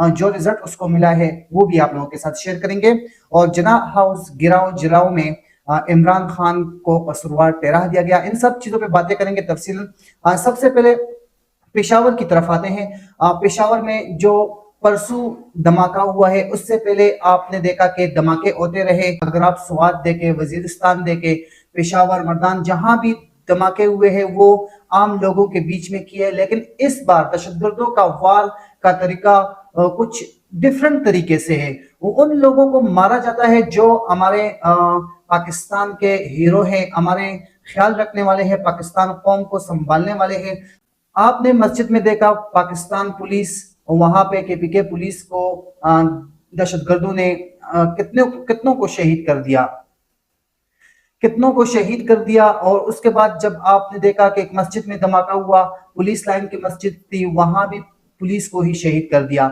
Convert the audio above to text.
جو رزلٹ اس کو ملا ہے وہ بھی آپ لوگوں کے ساتھ شیئر کریں گے۔ اور جناح ہاؤس گراؤ جلاؤ میں عمران خان کو قصوروار ٹھہرا دیا گیا، ان سب چیزوں پہ باتیں کریں گے تفصیل۔ سب سے پہلے پشاور کی طرف آتے ہیں۔ پشاور میں جو پرسوں دھماکہ ہوا ہے، اس سے پہلے آپ نے دیکھا کہ دھماکے ہوتے رہے۔ اگر آپ سوات دیکھیں، وزیرستان دیکھیں، پشاور، مردان، جہاں بھی دھماکے ہوئے ہیں وہ عام لوگوں کے بیچ میں کیے، لیکن اس بار دہشت گردوں کا وار کا طریقہ کچھ ڈیفرنٹ طریقے سے ہے۔ ان لوگوں کو مارا جاتا ہے جو ہمارے پاکستان کے ہیرو ہیں، ہمارے خیال رکھنے والے ہیں، پاکستان قوم کو سنبھالنے والے ہیں۔ آپ نے مسجد میں دیکھا پاکستان پولیس، وہاں پہ کے پی کے پولیس کو دہشت گردوں نے کتنوں کو شہید کر دیا۔ اور اس کے بعد جب آپ نے دیکھا کہ ایک مسجد میں دھماکہ ہوا، پولیس لائن کی مسجد تھی، وہاں بھی پولیس کو ہی شہید کر دیا۔